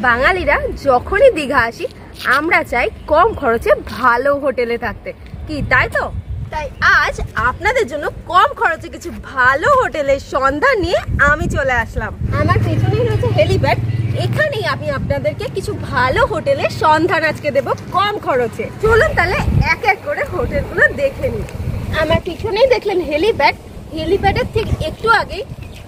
বাঙালিরা যখনই দীঘা আসি আমরা চাই কম খরচে ভালো হোটেলে থাকতে, কি তাই তো? তাই আজ আপনাদের জন্য কম খরচে কিছু ভালো হোটেলের সন্ধান নিয়ে আমি চলে আসলাম। আমার পেছনেই রয়েছে হেলিপ্যাড, এখানেই আমি আপনাদেরকে কিছু ভালো হোটেলের সন্ধান আজকে দেব কম খরচে। চলুন তাহলে এক এক করে হোটেলগুলো দেখে নিই। আমার পিছনেই দেখলেন হেলিপ্যাড, হেলিপ্যাডের ঠিক একটু আগেই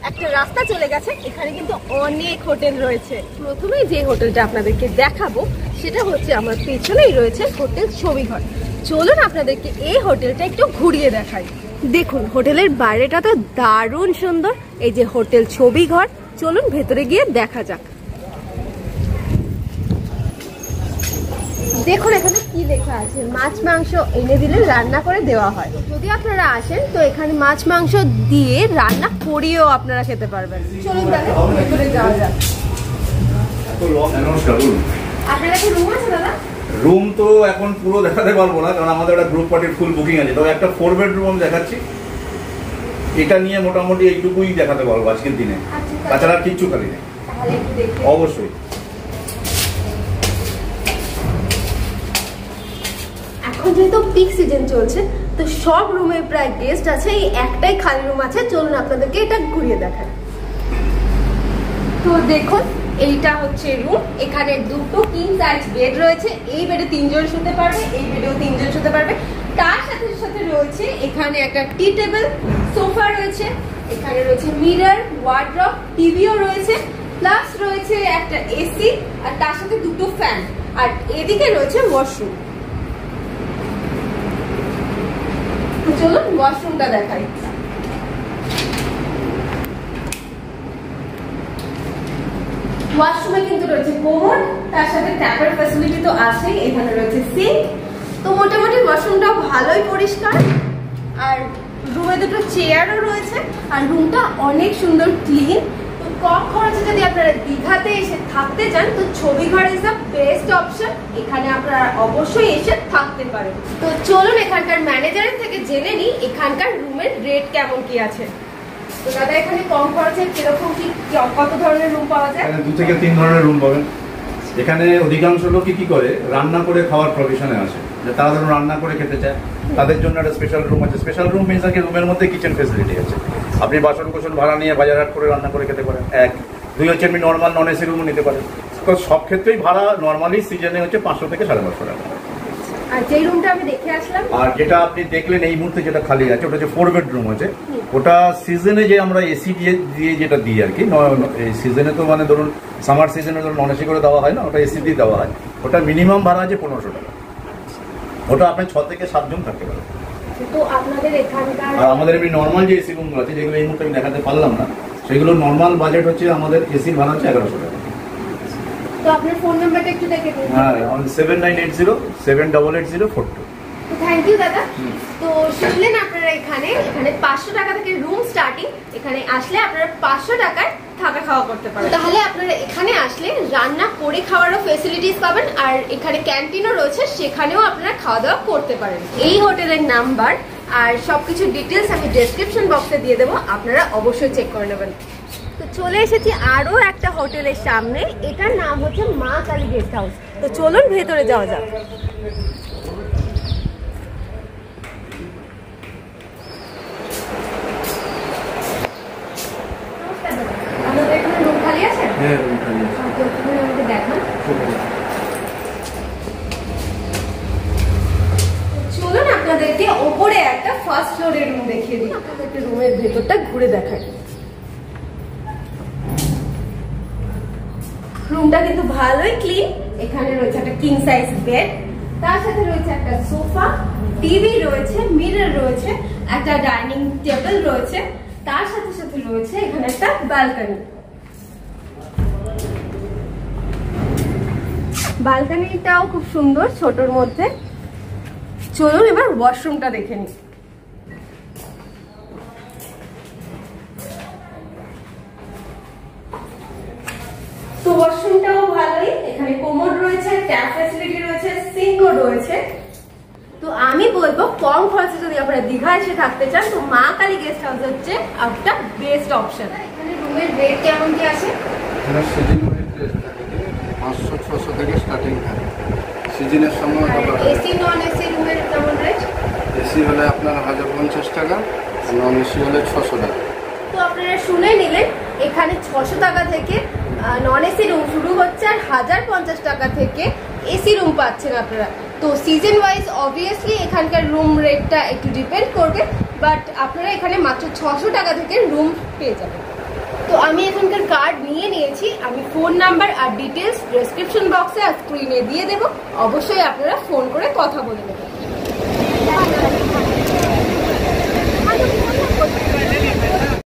একটা রাস্তা চলে গেছে, এখানে কিন্তু অনেক হোটেল রয়েছে। প্রথমেই যে হোটেলটা আপনাদেরকে দেখাবো সেটা হচ্ছে আমার পেছনেই রয়েছে হোটেল ছবিঘর। চলুন আপনাদেরকে এই হোটেলটা একটু ঘুরিয়ে দেখাই। দেখুন হোটেলের বাইরেটা তো দারুণ সুন্দর, এই যে হোটেল ছবিঘর। চলুন ভেতরে গিয়ে দেখা যাক। দেখুন এখানে কি লেখা আছে, মাছ মাংস এনে দিলে রান্না করে দেওয়া হয়। যদি আপনারা আসেন তো এখানে মাছ মাংস দিয়ে রান্না করিয়েও আপনারা খেতে পারবেন। চলুন তাহলে ভেতরে যাওয়া যাক। আপনার কাছে রুম আছে দাদা? রুম তো এখন পুরো দেখাতে পারবো না, কারণ আমাদের একটা গ্রুপ পার্টির ফুল বুকিং আছে। তবে একটা 4 বেডরুম আমি দেখাচ্ছি, এটা নিয়ে মোটামুটি এইটুকুই দেখাতে পারবো আজকের দিনে, তাছাড়া কিচ্ছু খালি নেই। অবশ্যই এখন যেহেতু পিক সিজন চলছে তো সব রুমে প্রায় গেস্ট আছে, এই একটাই খালি রুম আছে। চলুন আপনাদেরকে এটা ঘুরিয়ে দেখায়। তো দেখুন এইটা হচ্ছে রুম, এখানে দুটো কিং সাইজ বেড রয়েছে। এই বেডে 3 জন শুতে পারবে, এই বেডেও 3 জন শুতে পারবে। তার সাথে সাথে রয়েছে এখানে একটা টি টেবিল, সোফা রয়েছে, এখানে রয়েছে মিরর, ওয়ার্ড্রপ, টিভিও রয়েছে, প্লাস রয়েছে একটা এসি আর তার সাথে দুটো ফ্যান। আর এদিকে রয়েছে ওয়াশরুম। চলুন ওয়াশরুমটা দেখাই। ওয়াশরুমে কিন্তু রয়েছে কোমোড, তার সাথে ট্যাপের ফ্যাসিলিটি তো আছেই, এখানে রয়েছে সিঙ্ক। তো মোটামুটি ওয়াশরুমটা ভালোই পরিষ্কার, আর রুমে দুটো চেয়ারও রয়েছে, আর রুমটা অনেক সুন্দর ক্লিন। তো কম খরচে যদি আপনারা দীঘাতে এসে থাকতে চান তো ছবিঘর ইজ দ্য বেস্ট অপশন, এখানে আপনারা অবশ্যই এসে থাকতে পারেন। তো চলুন এখানকার ম্যানেজারের থেকে জেনে নিই এখানকার রুমের রেট কেমন কি আছে। তো দাদা এখানে কম খরচে কিরকম কি কত ধরনের রুম পাওয়া যায়? 2 থেকে 3 ধরনের রুম পাবেন। এখানে অধিকাংশ লোক কি করে রান্না করে খাওয়ার প্রভিশনে আসে, যে তারা ধরুন রান্না করে খেতে চায়, তাদের জন্য একটা স্পেশাল রুম আছে। স্পেশাল রুম মিনস কি রুমের মধ্যে কিচেন ফেসিলিটি আছে, আপনি বাসন কোসন ভাড়া নিয়ে বাজারহাট করে রান্না করে খেতে পারেন। 2 হচ্ছে আপনি নর্মাল নন এসি রুমও নিতে পারেন। তো সব ক্ষেত্রেই ভাড়া নর্মালি সিজনে হচ্ছে 500 থেকে 550 টাকা। আর যেই রুমটা আমি দেখে আসলাম, আর যেটা আপনি দেখলেন এই মুহূর্তে যেটা খালি আছে ওটা হচ্ছে 4 বেডরুম আছে। ওটা সিজনে যে আমরা এসি দিয়ে যেটা দিই আর কি, এই সিজনে তো মানে ধরুন সামার সিজনে ধরুন নন এসি করে দেওয়া হয় না, ওটা এসি দিয়ে দেওয়া হয়। ওটা মিনিমাম ভাড়া আছে 1500 টাকা। ওটা আপনি 6 থেকে 7 জন থাকতে পারেন। তো আপনাদের এখানকার আর আমাদের এমনি নর্মাল যে এসি রুমগুলো আছে, যেগুলো এই মুহূর্তে আমি দেখাতে পারলাম না, সেগুলো নর্মাল বাজেট হচ্ছে আমাদের এসির ভাড়া হচ্ছে 1100 টাকা। তো আপনার ফোন নাম্বারটা একটু দেখে দিন। হ্যাঁ, 7980788042। থ্যাংক ইউ দাদা। তো শুনলেন আপনারা এখানে 500 টাকা থেকে রুম স্টার্টিং, এখানে আসলে আপনারা 500 টাকায় থাকা খাওয়া করতে পারেন। তাহলে আপনারা এখানে আসলে রান্না করে খাওয়ারও ফেসিলিটিস পাবেন, আর এখানে ক্যান্টিনও রয়েছে, সেখানেও আপনারা খাওয়া দাওয়া করতে পারেন। এই হোটেলের নাম্বার আর সবকিছু ডিটেলস আমি ডেসক্রিপশন বক্সে দিয়ে দেবো, আপনারা অবশ্যই চেক করে নেবেন। তো চলে এসেছি আরো একটা হোটেলের সামনে, এটার নাম হচ্ছে মা কালী গেস্ট হাউস। তো চলুন ভেতরে যাওয়া যাক। আমাদের এখানে রুম খালি আছে? হ্যাঁ, রুম খালি আছে। আমাকে দেখান। চলুন আপনাদেরকে ওপরে একটা ফার্স্ট ফ্লোরের রুম দেখিয়ে দিই, আপনাদেরকে রুমের ভেতরটা ঘুরে দেখাই। রুমটা কিন্তু ভালোই ক্লিন, এখানে রয়েছে একটা কিং সাইজ বেড, তার সাথে রয়েছে একটা সোফা, টিভি রয়েছে, মিরর রয়েছে, একটা ডাইনিং টেবিল রয়েছে, তার সাথে সাথে রয়েছে এখানে একটা ব্যালকনি। ব্যালকনিটাও খুব সুন্দর ছোটর মধ্যে। চলুন এবার ওয়াশরুমটা দেখে নিই। তো ওয়াশরুমটাও ভালোই, এখানে কোমোড রয়েছে, ট্যাপ ফ্যাসিলিটি রয়েছে, সিঙ্কও রয়েছে। তো আমি বলবো কম খরচে যদি আপনারা দীঘা এসে থাকতে চান তো মা কালী গেস্ট হাউস হচ্ছে একটা বেস্ট অপশন। এখানে রুমের রেট কেমন কি আছে? 500-600 থেকে স্টার্টিং থাকে। সিজনের সময় এসি নন এসি রুমের কেমন রেট? এসি হলে আপনার 1050 টাকা, নন এসি হলে 600 টাকা। তো আপনারা শুনে নিলেন, এখানে 600 টাকা থেকে নন এসি রুম শুরু হচ্ছে, আর 1050 টাকা থেকে এসি রুম পাচ্ছেন আপনারা। তো সিজন ওয়াইজ অবভিয়াসলি এখানকার রুম রেটটা একটু ডিপেন্ড করবে, বাট আপনারা এখানে মাত্র 600 টাকা থেকে রুম পেয়ে যাবেন। তো আমি এখানকার কার্ড নিয়ে নিয়েছি, আমি ফোন নাম্বার আর ডিটেলস ডেসক্রিপশন বক্সে আর স্ক্রিনে দিয়ে দেবো, অবশ্যই আপনারা ফোন করে কথা বলে নেবেন।